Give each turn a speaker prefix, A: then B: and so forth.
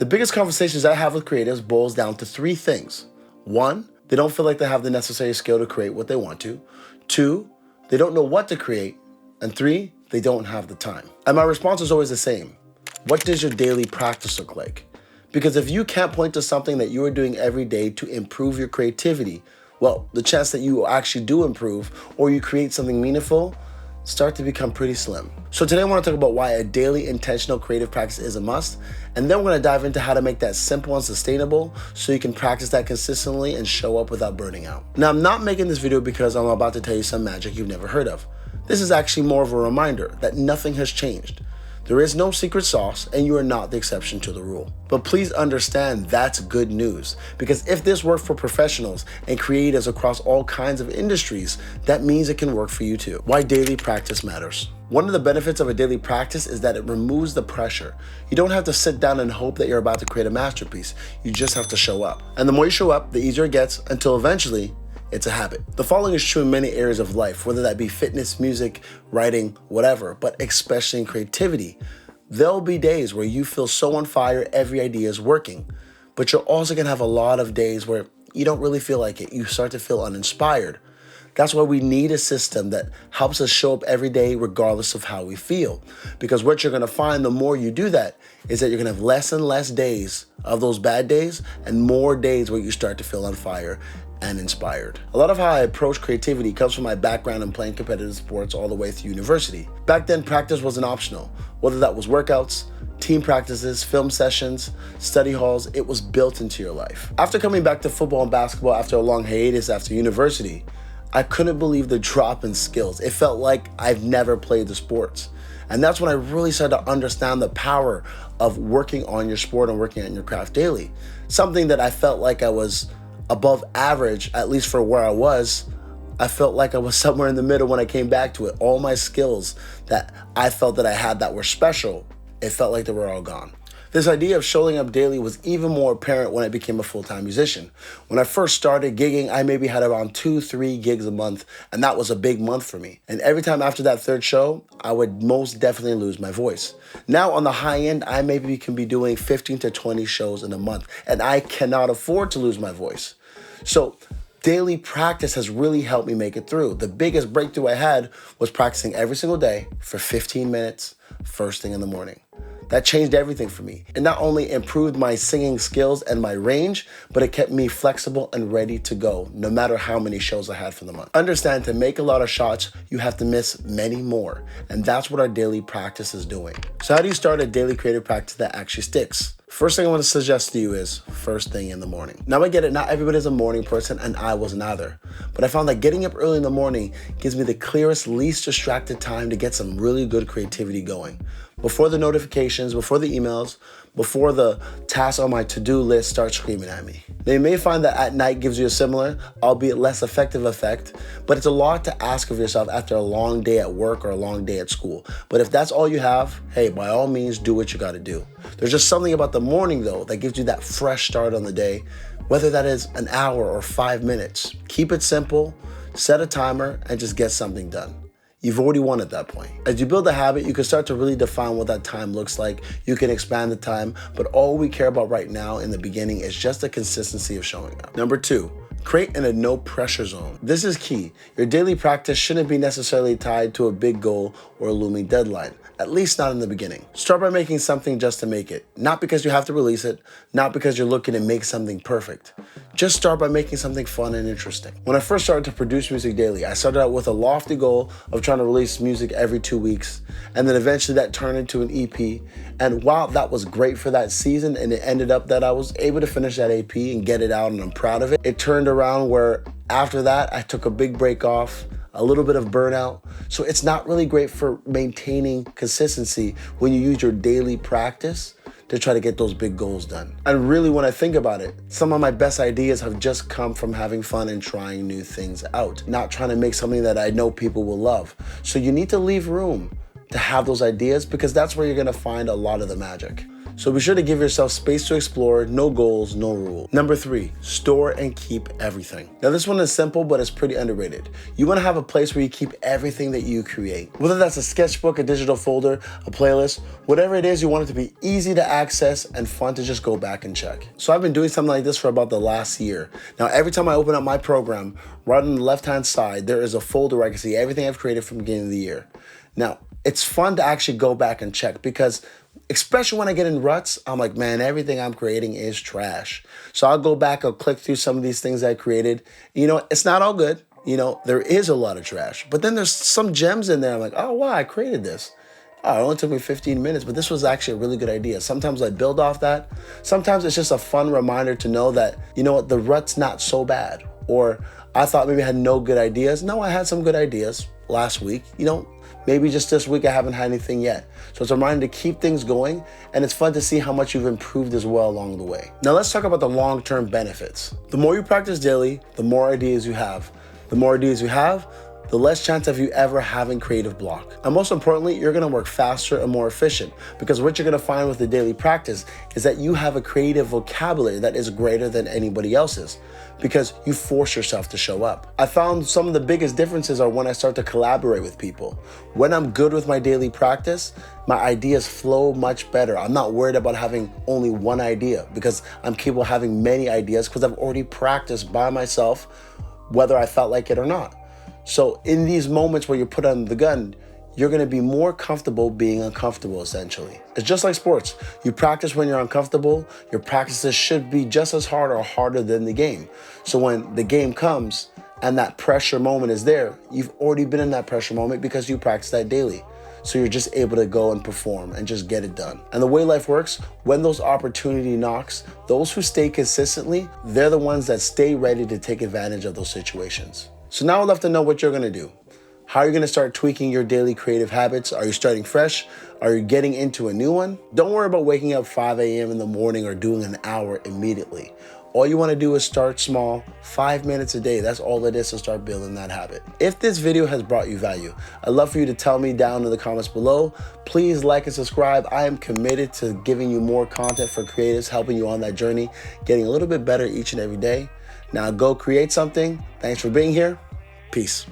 A: The biggest conversations I have with creatives boils down to three things. One, they don't feel like they have the necessary skill to create what they want to. Two, they don't know what to create. And three, they don't have the time. And my response is always the same. What does your daily practice look like? Because if you can't point to something that you are doing every day to improve your creativity, well, the chance that you actually do improve or you create something meaningful start to become pretty slim. So today I want to talk about why a daily intentional creative practice is a must, and then we're going to dive into how to make that simple and sustainable so you can practice that consistently and show up without burning out. Now, I'm not making this video because I'm about to tell you some magic you've never heard of. This is actually more of a reminder that nothing has changed. There is no secret sauce, and you are not the exception to the rule. But please understand that's good news, because if this worked for professionals and creatives across all kinds of industries, that means it can work for you too. Why daily practice matters. One of the benefits of a daily practice is that it removes the pressure. You don't have to sit down and hope that you're about to create a masterpiece. You just have to show up. And the more you show up, the easier it gets until eventually it's a habit. The following is true in many areas of life, whether that be fitness, music, writing, whatever, but especially in creativity. There'll be days where you feel so on fire, every idea is working, but you're also gonna have a lot of days where you don't really feel like it. You start to feel uninspired. That's why we need a system that helps us show up every day regardless of how we feel. Because what you're gonna find the more you do that is that you're gonna have less and less days of those bad days and more days where you start to feel on fire and inspired. A lot of how I approach creativity comes from my background in playing competitive sports all the way through university. Back then, practice wasn't optional. Whether that was workouts, team practices, film sessions, study halls, it was built into your life. After coming back to football and basketball after a long hiatus after university, I couldn't believe the drop in skills. It felt like I've never played the sports. And that's when I really started to understand the power of working on your sport and working on your craft daily. Something that I felt like I was above average, at least for where I was. I felt like I was somewhere in the middle when I came back to it. All my skills that I felt that I had that were special, it felt like they were all gone. This idea of showing up daily was even more apparent when I became a full-time musician. When I first started gigging, I maybe had around 2-3 gigs a month, and that was a big month for me. And every time after that third show, I would most definitely lose my voice. Now on the high end, I maybe can be doing 15 to 20 shows in a month, and I cannot afford to lose my voice. So daily practice has really helped me make it through. The biggest breakthrough I had was practicing every single day for 15 minutes, first thing in the morning. That changed everything for me. It not only improved my singing skills and my range, but it kept me flexible and ready to go, no matter how many shows I had for the month. Understand, to make a lot of shots, you have to miss many more. And that's what our daily practice is doing. So how do you start a daily creative practice that actually sticks? First thing I want to suggest to you is first thing in the morning. Now I get it, not everybody's a morning person, and I wasn't either. But I found that getting up early in the morning gives me the clearest, least distracted time to get some really good creativity going. Before the notifications, before the emails, before the tasks on my to-do list start screaming at me. Now you may find that at night gives you a similar, albeit less effective effect, but it's a lot to ask of yourself after a long day at work or a long day at school. But if that's all you have, hey, by all means, do what you gotta do. There's just something about the morning though that gives you that fresh start on the day, whether that is an hour or 5 minutes. Keep it simple, set a timer, and just get something done. You've already won at that point. As you build a habit, you can start to really define what that time looks like. You can expand the time, but all we care about right now in the beginning is just the consistency of showing up. Number 2, create in a no pressure zone. This is key. Your daily practice shouldn't be necessarily tied to a big goal or a looming deadline, at least not in the beginning. Start by making something just to make it, not because you have to release it, not because you're looking to make something perfect. Just start by making something fun and interesting. When I first started to produce music daily, I started out with a lofty goal of trying to release music every 2 weeks, and then eventually that turned into an EP. And while that was great for that season, and it ended up that I was able to finish that EP and get it out, and I'm proud of it, it turned around where after that, I took a big break off, a little bit of burnout. So it's not really great for maintaining consistency when you use your daily practice to try to get those big goals done. And really, when I think about it, some of my best ideas have just come from having fun and trying new things out, not trying to make something that I know people will love. So you need to leave room to have those ideas, because that's where you're gonna find a lot of the magic. So be sure to give yourself space to explore, no goals, no rule. Number 3, store and keep everything. Now this one is simple, but it's pretty underrated. You wanna have a place where you keep everything that you create. Whether that's a sketchbook, a digital folder, a playlist, whatever it is, you want it to be easy to access and fun to just go back and check. So I've been doing something like this for about the last year. Now every time I open up my program, right on the left-hand side, there is a folder where I can see everything I've created from the beginning of the year. Now, it's fun to actually go back and check because especially when I get in ruts, I'm like, man, everything I'm creating is trash. So I'll go back, I'll click through some of these things I created. You know, it's not all good. You know, there is a lot of trash, but then there's some gems in there. I'm like, oh, wow, I created this. Oh, it only took me 15 minutes, but this was actually a really good idea. Sometimes I build off that. Sometimes it's just a fun reminder to know that, you know what, the rut's not so bad. Or I thought maybe I had no good ideas. No, I had some good ideas last week. You know, maybe just this week I haven't had anything yet. So it's a reminder to keep things going, and it's fun to see how much you've improved as well along the way. Now let's talk about the long-term benefits. The more you practice daily, the more ideas you have. The more ideas you have, the less chance of you ever having creative block. And most importantly, you're gonna work faster and more efficient, because what you're gonna find with the daily practice is that you have a creative vocabulary that is greater than anybody else's, because you force yourself to show up. I found some of the biggest differences are when I start to collaborate with people. When I'm good with my daily practice, my ideas flow much better. I'm not worried about having only one idea because I'm capable of having many ideas because I've already practiced by myself, whether I felt like it or not. So in these moments where you're put under the gun, you're gonna be more comfortable being uncomfortable, essentially. It's just like sports. You practice when you're uncomfortable. Your practices should be just as hard or harder than the game. So when the game comes and that pressure moment is there, you've already been in that pressure moment because you practice that daily. So you're just able to go and perform and just get it done. And the way life works, when those opportunity knocks, those who stay consistently, they're the ones that stay ready to take advantage of those situations. So now I'd love to know what you're gonna do. How are you gonna start tweaking your daily creative habits? Are you starting fresh? Are you getting into a new one? Don't worry about waking up 5 a.m. in the morning or doing an hour immediately. All you wanna do is start small, 5 minutes a day. That's all it is to start building that habit. If this video has brought you value, I'd love for you to tell me down in the comments below. Please like and subscribe. I am committed to giving you more content for creatives, helping you on that journey, getting a little bit better each and every day. Now go create something. Thanks for being here. Peace.